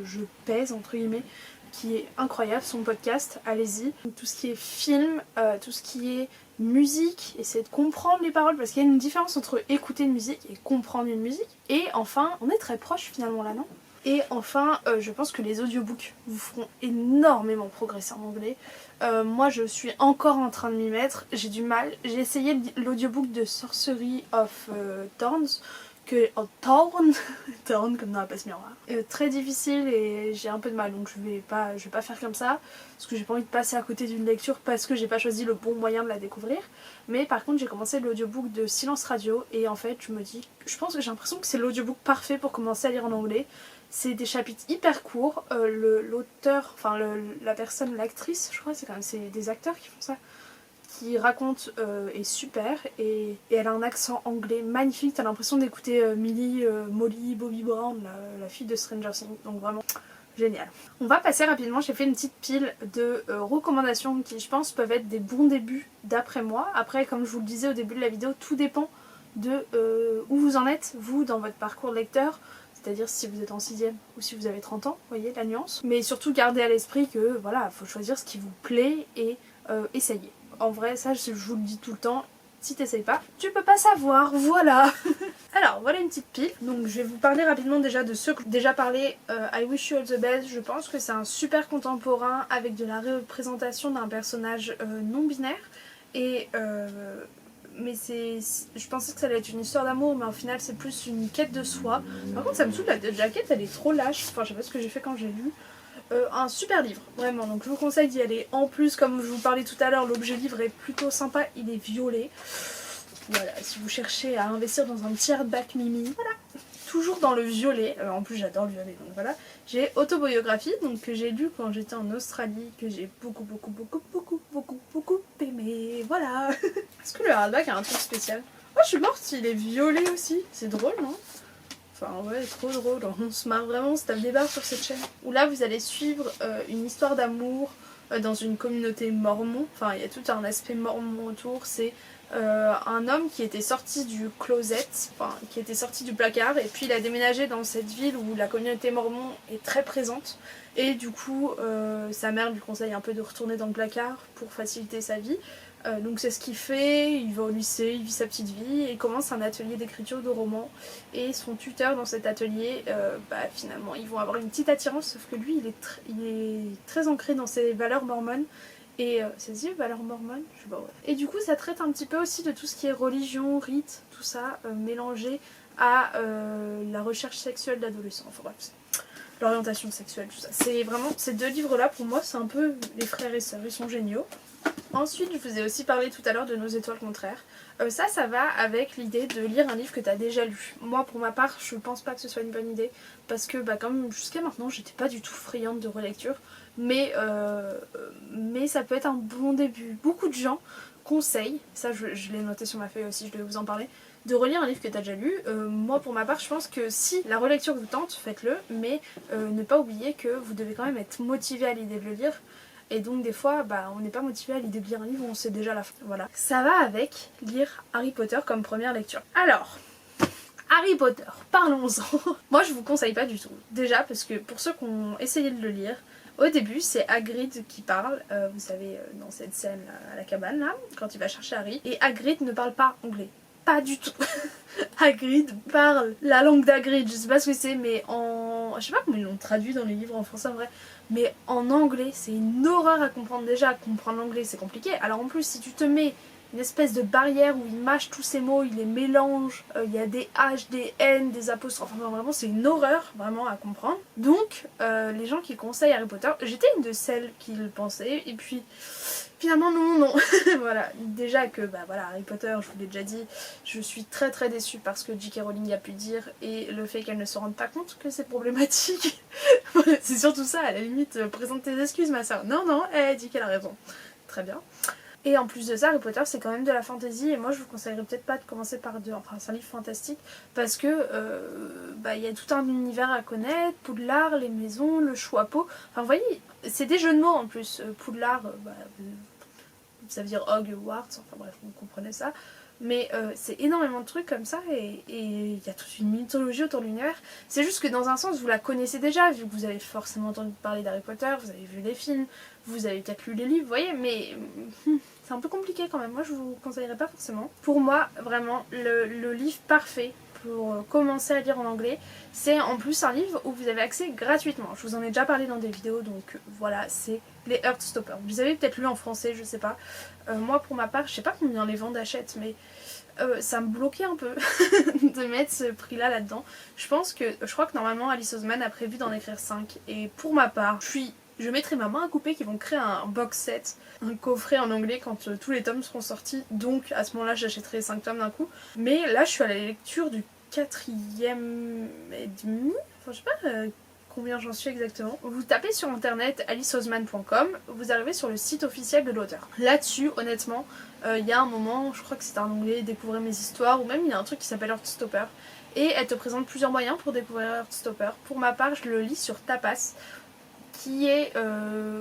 pèse entre guillemets, qui est incroyable son podcast, allez-y. Tout ce qui est film, tout ce qui est musique, essayez de comprendre les paroles parce qu'il y a une différence entre écouter une musique et comprendre une musique. Et enfin, on est très proche finalement là, non ? Et enfin, je pense que les audiobooks vous feront énormément progresser en anglais. Moi, je suis encore en train de m'y mettre. J'ai du mal. J'ai essayé l'audiobook de Sorcery of Thorns, Thorn comme dans la passe miroir. Très difficile et j'ai un peu de mal, donc je vais pas faire comme ça parce que j'ai pas envie de passer à côté d'une lecture parce que j'ai pas choisi le bon moyen de la découvrir. Mais par contre, j'ai commencé l'audiobook de Silence Radio et en fait, je pense que j'ai l'impression que c'est l'audiobook parfait pour commencer à lire en anglais. C'est des chapitres hyper courts, l'auteur, enfin la personne, l'actrice, je crois, c'est des acteurs qui font ça, qui raconte est super et elle a un accent anglais magnifique, t'as l'impression d'écouter Molly Bobby Brown, la fille de Stranger Things, donc vraiment génial. On va passer rapidement, j'ai fait une petite pile de recommandations qui je pense peuvent être des bons débuts d'après moi. Après, comme je vous le disais au début de la vidéo, tout dépend de où vous en êtes, vous, dans votre parcours de lecteur. C'est-à-dire si vous êtes en 6ème ou si vous avez 30 ans, vous voyez la nuance. Mais surtout gardez à l'esprit que voilà, faut choisir ce qui vous plaît et essayez. En vrai, ça je vous le dis tout le temps, si t'essayes pas, tu peux pas savoir, voilà. Alors voilà une petite pile, donc je vais vous parler rapidement déjà de ceux que j'ai déjà parlé. I Wish You All The Best, je pense que c'est un super contemporain avec de la représentation d'un personnage non binaire et mais je pensais que ça allait être une histoire d'amour, mais au final c'est plus une quête de soi. Par contre ça me saoule, la jaquette elle est trop lâche, enfin je sais pas ce que j'ai fait quand j'ai lu. Un super livre, vraiment, donc je vous conseille d'y aller. En plus, comme je vous parlais tout à l'heure, l'objet livre est plutôt sympa, il est violet. Voilà, si vous cherchez à investir dans un petit hardback Mimi, voilà, toujours dans le violet. En plus j'adore le violet, donc voilà. J'ai Autobiographie, donc que j'ai lu quand j'étais en Australie, que j'ai beaucoup aimé, voilà. Est-ce que le hardback a un truc spécial? Oh, je suis morte, il est violet aussi, c'est drôle, non? Enfin ouais, trop drôle, on se marre vraiment, c'est un débat sur cette chaîne. Où là vous allez suivre une histoire d'amour dans une communauté mormon. Enfin il y a tout un aspect mormon autour. C'est un homme qui était sorti du closet, enfin qui était sorti du placard, et puis il a déménagé dans cette ville où la communauté mormon est très présente. Et du coup sa mère lui conseille un peu de retourner dans le placard pour faciliter sa vie. Donc c'est ce qu'il fait, il va au lycée, il vit sa petite vie et commence un atelier d'écriture de romans. Et son tuteur dans cet atelier, finalement ils vont avoir une petite attirance, sauf que lui il est très ancré dans ses valeurs mormones. Et ça se dit valeurs mormones? Je sais pas, ouais. Et du coup ça traite un petit peu aussi de tout ce qui est religion, rite, tout ça, mélangé à la recherche sexuelle d'adolescents. Enfin bref, l'orientation sexuelle, tout ça. C'est vraiment, ces deux livres-là pour moi c'est un peu les frères et sœurs, ils sont géniaux. Ensuite, je vous ai aussi parlé tout à l'heure de Nos étoiles contraires. Ça va avec l'idée de lire un livre que tu as déjà lu. Moi, pour ma part, je pense pas que ce soit une bonne idée, parce que comme jusqu'à maintenant, j'étais pas du tout friande de relecture, mais ça peut être un bon début. Beaucoup de gens conseillent, ça je l'ai noté sur ma feuille aussi, je vais vous en parler, de relire un livre que tu as déjà lu. Moi, pour ma part, je pense que si la relecture vous tente, faites-le, mais ne pas oublier que vous devez quand même être motivé à l'idée de le lire. Et donc des fois, on n'est pas motivé à l'idée de lire un livre où on sait déjà la fin. Voilà. Ça va avec lire Harry Potter comme première lecture. Alors, Harry Potter, parlons-en. Moi je vous conseille pas du tout. Déjà parce que pour ceux qui ont essayé de le lire, au début c'est Hagrid qui parle, vous savez, dans cette scène à la cabane là, quand il va chercher Harry. Et Hagrid ne parle pas anglais. Pas du tout. Hagrid parle la langue d'Hagrid, je sais pas ce que c'est, mais en... Je sais pas comment ils l'ont traduit dans les livres en français en vrai, mais en anglais c'est une horreur à comprendre. Déjà, comprendre l'anglais c'est compliqué, alors en plus si tu te mets une espèce de barrière où il mâche tous ces mots, il les mélange, il y a des H, des N, des apostrophes, enfin vraiment c'est une horreur vraiment à comprendre. Donc les gens qui conseillent Harry Potter, j'étais une de celles qui le pensaient, et puis finalement non. Voilà, déjà que voilà, Harry Potter, je vous l'ai déjà dit, je suis très déçue parce que J.K. Rowling a pu dire, et le fait qu'elle ne se rende pas compte que c'est problématique. C'est surtout ça, à la limite, présente tes excuses ma soeur. Non, elle dit qu'elle a raison. Très bien. Et en plus de ça, Harry Potter c'est quand même de la fantasy, et moi je vous conseillerais peut-être pas de commencer par deux, enfin c'est un livre fantastique, parce que y a tout un univers à connaître, Poudlard, les maisons, le Choixpeau, enfin vous voyez, c'est des jeux de mots en plus, Poudlard, ça veut dire Hogwarts, enfin bref, vous comprenez ça. Mais c'est énormément de trucs comme ça, et il y a toute une mythologie autour de l'univers. C'est juste que dans un sens vous la connaissez déjà, vu que vous avez forcément entendu parler d'Harry Potter, vous avez vu les films, vous avez peut-être lu les livres, vous voyez, mais c'est un peu compliqué quand même, moi je vous conseillerais pas forcément. Pour moi, vraiment, le livre parfait pour commencer à lire en anglais, c'est en plus un livre où vous avez accès gratuitement. Je vous en ai déjà parlé dans des vidéos, donc voilà, c'est les Heartstopper. Vous avez peut-être lu en français, je sais pas. Moi pour ma part, je sais pas combien les ventes achètent, mais ça me bloquait un peu de mettre ce prix là là-dedans. Je crois que normalement Alice Oseman a prévu d'en écrire 5, et pour ma part, je mettrai ma main à couper qu'ils vont créer un box set, un coffret en anglais quand tous les tomes seront sortis, donc à ce moment là j'achèterai 5 tomes d'un coup. Mais là je suis à la lecture du 4e et demi, enfin je sais pas combien j'en suis exactement. Vous tapez sur internet aliceoseman.com, vous arrivez sur le site officiel de l'auteur. Là-dessus, honnêtement, il y a un moment, je crois que c'est en anglais, découvrir mes histoires, ou même il y a un truc qui s'appelle Heartstopper, et elle te présente plusieurs moyens pour découvrir Heartstopper. Pour ma part, je le lis sur Tapas, qui est,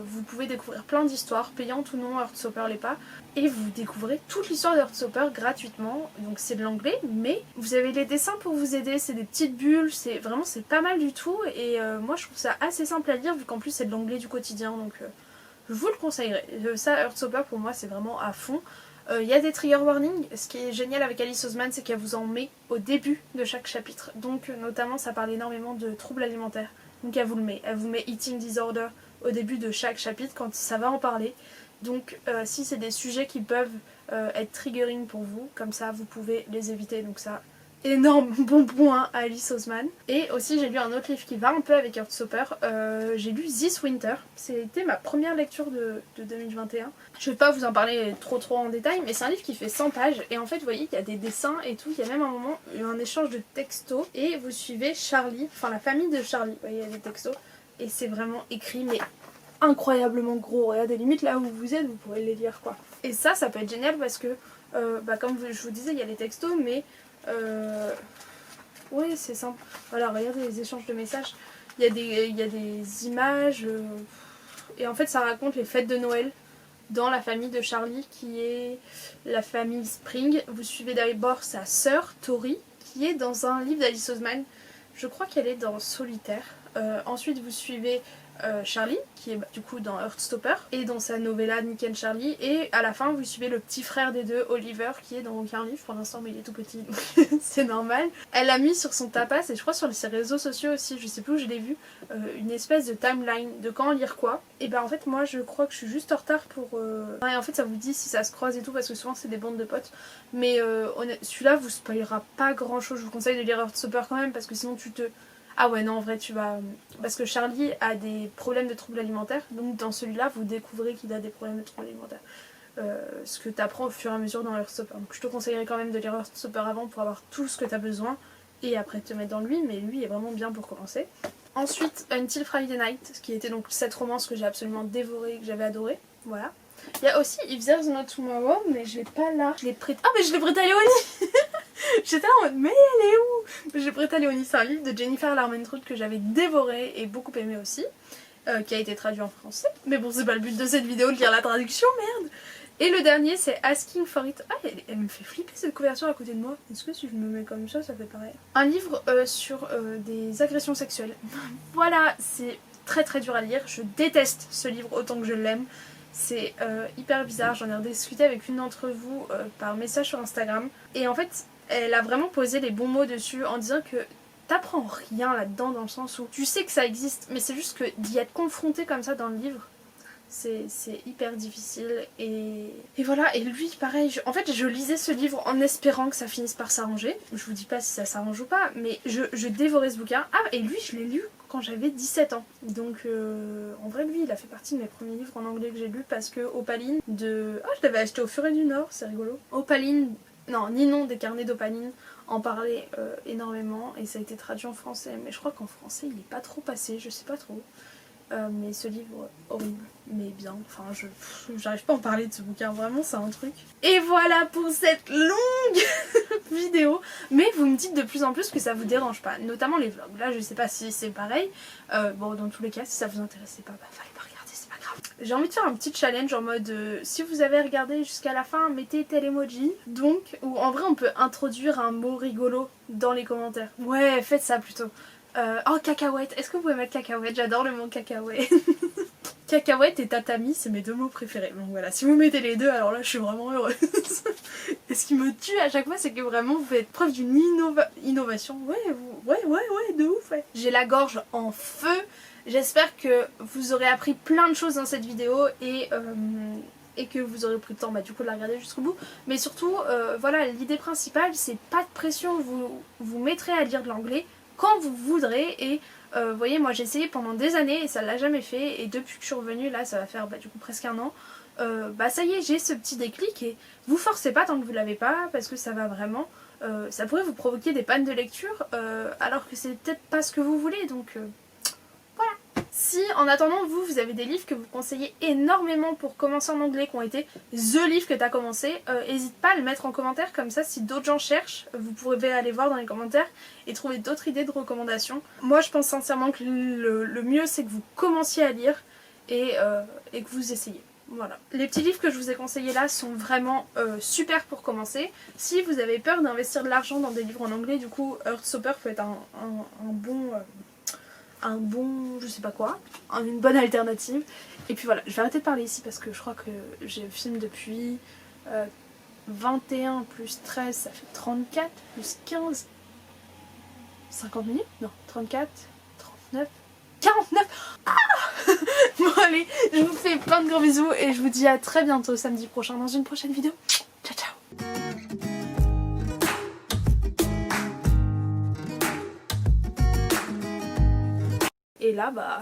vous pouvez découvrir plein d'histoires, payantes ou non, Heartstopper l'est pas, et vous découvrez toute l'histoire de Heartstopper gratuitement. Donc c'est de l'anglais, mais vous avez les dessins pour vous aider, c'est des petites bulles, c'est pas mal du tout, et moi je trouve ça assez simple à lire, vu qu'en plus c'est de l'anglais du quotidien, donc je vous le conseillerais. Ça, Heartstopper pour moi c'est vraiment à fond. Il y a des trigger warnings. Ce qui est génial avec Alice Oseman, c'est qu'elle vous en met au début de chaque chapitre, donc notamment ça parle énormément de troubles alimentaires. Donc elle vous met eating disorder au début de chaque chapitre quand ça va en parler. Donc si c'est des sujets qui peuvent être triggering pour vous, comme ça vous pouvez les éviter. Donc ça, énorme bon point à Alice Oseman. Et aussi j'ai lu un autre livre qui va un peu avec Heartstopper, j'ai lu This Winter, c'était ma première lecture de 2021. Je vais pas vous en parler trop en détail, mais c'est un livre qui fait 100 pages et en fait vous voyez il y a des dessins et tout, il y a même un moment un échange de textos et vous suivez Charlie, enfin la famille de Charlie, vous voyez il y a des textos et c'est vraiment écrit mais incroyablement gros, regardez limite là où vous êtes vous pourrez les lire quoi. Et ça peut être génial parce que comme je vous disais il y a les textos mais oui c'est simple, voilà regardez les échanges de messages, il y a des images et en fait ça raconte les fêtes de Noël dans la famille de Charlie qui est la famille Spring. Vous suivez d'abord sa sœur Tori qui est dans un livre d'Alice Oseman, je crois qu'elle est dans Solitaire. Ensuite vous suivez Charlie qui est du coup dans Heartstopper et dans sa novella Nick and Charlie, et à la fin vous suivez le petit frère des deux, Oliver, qui est dans aucun livre pour l'instant mais il est tout petit donc c'est normal. Elle a mis sur son tapas et je crois sur ses réseaux sociaux aussi, je sais plus où je l'ai vu, une espèce de timeline de quand lire quoi, et ben en fait moi je crois que je suis juste en retard pour... Et en fait ça vous dit si ça se croise et tout parce que souvent c'est des bandes de potes, mais celui-là vous spoilera pas grand chose, je vous conseille de lire Heartstopper quand même parce que sinon tu te... Ah ouais non en vrai tu vas... Parce que Charlie a des problèmes de troubles alimentaires, donc dans celui-là vous découvrez qu'il a des problèmes de troubles alimentaires. Ce que tu apprends au fur et à mesure dans Heartstopper. Donc je te conseillerais quand même de lire Heartstopper avant pour avoir tout ce que tu as besoin et après te mettre dans lui, mais lui est vraiment bien pour commencer. Ensuite Until Friday Night, qui était donc cette romance que j'ai absolument dévorée et que j'avais adorée. Voilà. Il y a aussi If There's No Tomorrow, mais je l'ai pas là. Je l'ai prêté... Ah mais je l'ai prêté à Léonie. J'étais en mode mais elle est où? Je l'ai prêté à Léonie, c'est un livre de Jennifer Larmentrout que j'avais dévoré et beaucoup aimé aussi, qui a été traduit en français. Mais bon c'est pas le but de cette vidéo de lire la traduction, merde. Et le dernier c'est Asking for It. Ah elle me fait flipper cette couverture à côté de moi. Est-ce que si je me mets comme ça fait pareil? Un livre sur des agressions sexuelles. Voilà, c'est très dur à lire. Je déteste ce livre autant que je l'aime. C'est hyper bizarre, j'en ai rediscuté avec une d'entre vous par message sur Instagram. Et en fait, elle a vraiment posé les bons mots dessus en disant que t'apprends rien là-dedans dans le sens où tu sais que ça existe, mais c'est juste que d'y être confronté comme ça dans le livre, c'est hyper difficile. Et voilà, et lui pareil, en fait je lisais ce livre en espérant que ça finisse par s'arranger. Je vous dis pas si ça s'arrange ou pas, mais je dévorais ce bouquin. Ah et lui je l'ai lu quand j'avais 17 ans. Donc en vrai lui il a fait partie de mes premiers livres en anglais que j'ai lu parce que Opaline de... Ah je l'avais acheté au Furet du Nord, c'est rigolo. Opaline, non Ninon des carnets d'Opaline en parlait énormément et ça a été traduit en français. Mais je crois qu'en français il est pas trop passé, je sais pas trop. Mais ce livre horrible, mais bien, enfin j'arrive pas à en parler de ce bouquin, vraiment c'est un truc. Et voilà pour cette longue vidéo, mais vous me dites de plus en plus que ça vous dérange pas, notamment les vlogs. Là je sais pas si c'est pareil, bon dans tous les cas si ça vous intéressait pas, bah fallait pas regarder, c'est pas grave. J'ai envie de faire un petit challenge en mode si vous avez regardé jusqu'à la fin mettez tel emoji, donc, ou en vrai on peut introduire un mot rigolo dans les commentaires. Ouais faites ça plutôt. Oh cacahuète, est-ce que vous pouvez mettre cacahuète? J'adore le mot cacahuète. Cacahuète et tatami c'est mes deux mots préférés. Donc voilà, si vous mettez les deux alors là je suis vraiment heureuse. Et ce qui me tue à chaque fois c'est que vraiment vous faites preuve d'une innovation. Ouais, de ouf ouais. J'ai la gorge en feu. J'espère que vous aurez appris plein de choses dans cette vidéo et que vous aurez pris le temps du coup de la regarder jusqu'au bout. Mais surtout, voilà, l'idée principale c'est pas de pression, vous mettrez à lire de l'anglais quand vous voudrez et vous voyez moi j'ai essayé pendant des années et ça l'a jamais fait et depuis que je suis revenue là ça va faire du coup presque un an, ça y est j'ai ce petit déclic et vous forcez pas tant que vous l'avez pas parce que ça va vraiment, ça pourrait vous provoquer des pannes de lecture alors que c'est peut-être pas ce que vous voulez donc voilà. Si en attendant vous avez des livres que vous conseillez énormément pour commencer en anglais qui ont été THE livre que tu as commencé, n'hésite pas à le mettre en commentaire comme ça si d'autres gens cherchent vous pourrez aller voir dans les commentaires et trouver d'autres idées de recommandations. Moi je pense sincèrement que le mieux c'est que vous commenciez à lire et que vous essayez. Voilà. Les petits livres que je vous ai conseillés là sont vraiment super pour commencer. Si vous avez peur d'investir de l'argent dans des livres en anglais, du coup Heartstopper peut être un bon je sais pas quoi, une bonne alternative. Et puis voilà, je vais arrêter de parler ici parce que je crois que je filme depuis 21 plus 13 ça fait 34 plus 15 50 minutes, non 34 39 49. Ah bon allez, je vous fais plein de gros bisous et je vous dis à très bientôt samedi prochain dans une prochaine vidéo. Ciao. et là bah